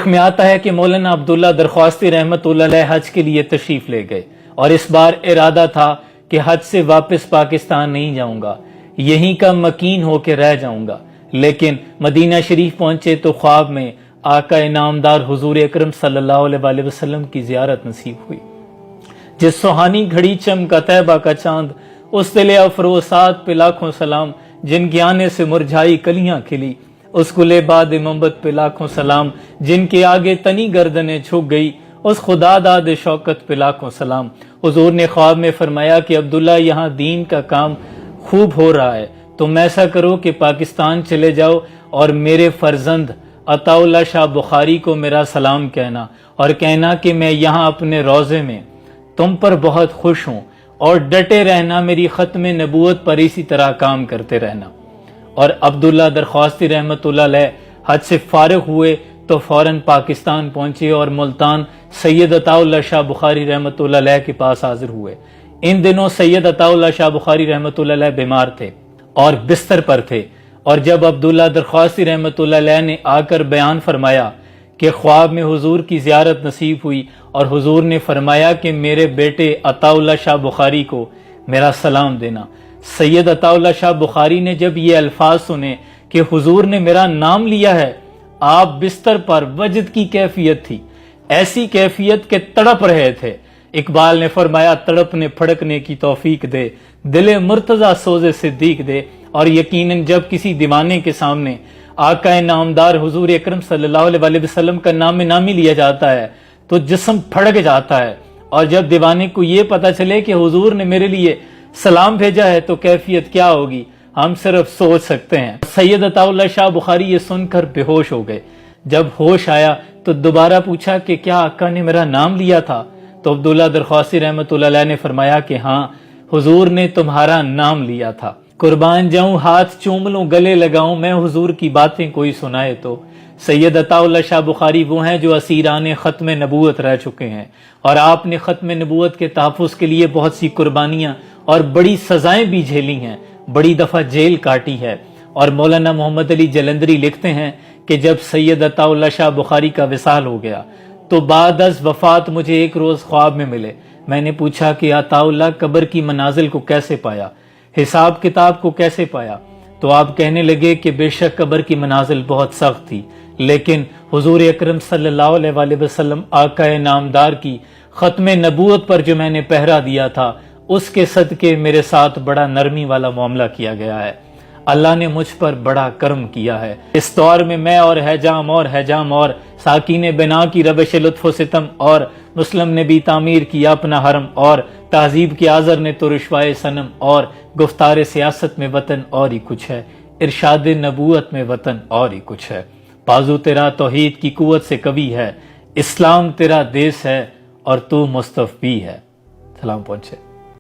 تاریخ میں آتا ہے کہ مولانا عبداللہ درخواستی رحمت اللہ علیہ حج کے لیے تشریف لے گئے اور اس بار ارادہ تھا کہ حج سے واپس پاکستان نہیں جاؤں گا، یہیں کا مکین ہو کے رہ جاؤں گا، لیکن مدینہ شریف پہنچے تو خواب میں آقا انعامدار حضور اکرم صلی اللہ علیہ وسلم کی زیارت نصیب ہوئی۔ جس سہانی گھڑی چمکا طیبہ کا چاند، اس دل افروسات پہ لاکھوں سلام، جن کے آنے سے مرجھائی کلیاں کھلی، اس گلے باد محبت پہ لاکھوں سلام، جن کے آگے تنی گردنیں جھک گئی، اس خدا داد شوکت پہ لاکھوں سلام۔ حضور نے خواب میں فرمایا کہ عبداللہ یہاں دین کا کام خوب ہو رہا ہے، تم ایسا کرو کہ پاکستان چلے جاؤ اور میرے فرزند عطا اللہ شاہ بخاری کو میرا سلام کہنا اور کہنا کہ میں یہاں اپنے روضے میں تم پر بہت خوش ہوں، اور ڈٹے رہنا، میری ختم نبوت پر اسی طرح کام کرتے رہنا۔ اور عبداللہ درخواستی رحمت اللہ علیہ حج سے فارغ ہوئے تو فوراً پاکستان پہنچے اور ملتان سید عطا اللہ شاہ بخاری رحمت اللہ علیہ کے پاس حاضر ہوئے۔ ان دنوں سید عطا اللہ شاہ بخاری رحمت اللہ علیہ بیمار تھے اور بستر پر تھے، اور جب عبداللہ درخواستی رحمت اللہ علیہ نے آ کر بیان فرمایا کہ خواب میں حضور کی زیارت نصیب ہوئی اور حضور نے فرمایا کہ میرے بیٹے عطا اللہ شاہ بخاری کو میرا سلام دینا، سید عطا اللہ شاہ بخاری نے جب یہ الفاظ سنے کہ حضور نے میرا نام لیا ہے، آپ بستر پر وجد کی کیفیت تھی، ایسی کیفیت کہ تڑپ رہے تھے۔ اقبال نے فرمایا تڑپنے پھڑکنے کی توفیق دے، دل مرتضیٰ سوزے صدیق دے۔ اور یقیناً جب کسی دیوانے کے سامنے آقا نامدار حضور اکرم صلی اللہ علیہ وسلم کا نام نامی لیا جاتا ہے تو جسم پھڑک جاتا ہے، اور جب دیوانے کو یہ پتا چلے کہ حضور نے میرے لیے سلام بھیجا ہے تو کیفیت کیا ہوگی ہم صرف سوچ سکتے ہیں۔ سید عطا اللہ شاہ بخاری یہ سن کر بے ہوش ہو گئے۔ جب ہوش آیا تو دوبارہ پوچھا کہ کیا آقا نے میرا نام لیا تھا؟ تو عبداللہ درخواستی رحمت اللہ علیہ نے فرمایا کہ ہاں، حضور نے تمہارا نام لیا تھا۔ قربان جاؤں، ہاتھ چوم لوں، گلے لگاؤں، میں حضور کی باتیں کوئی سنائے تو۔ سید عطا اللہ شاہ بخاری وہ ہیں جو اسیران ختم نبوت رہ چکے ہیں، اور آپ نے ختم نبوت کے تحفظ کے لیے بہت سی قربانیاں اور بڑی سزائیں بھی جھیلی ہیں، بڑی دفعہ جیل کاٹی ہے۔ اور مولانا محمد علی جلندری لکھتے ہیں کہ جب سید عطا اللہ شاہ بخاری کا وصال ہو گیا تو بعد از وفات مجھے ایک روز خواب میں ملے۔ میں نے پوچھا کہ عطا اللہ قبر کی منازل کو کیسے پایا، حساب کتاب کو کیسے پایا؟ تو آپ کہنے لگے کہ بے شک قبر کی منازل بہت سخت تھی، لیکن حضور اکرم صلی اللہ علیہ وسلم آقا نامدار کی ختم نبوت پر جو میں نے پہرا دیا تھا، اس کے صدقے میرے ساتھ بڑا نرمی والا معاملہ کیا گیا ہے، اللہ نے مجھ پر بڑا کرم کیا ہے۔ اس دور میں اور حجام اور ساکین بنا کی روش لطف و ستم، اور مسلم نے بھی تعمیر کیا اپنا حرم، اور تہذیب کے آزر نے تو رشوائے صنم، اور گفتار سیاست میں وطن اور ہی کچھ ہے، ارشاد نبوت میں وطن اور ہی کچھ ہے۔ بازو تیرا توحید کی قوت سے قوی ہے، اسلام تیرا دیس ہے اور تو مصطفی ہے۔ سلام پہنچے۔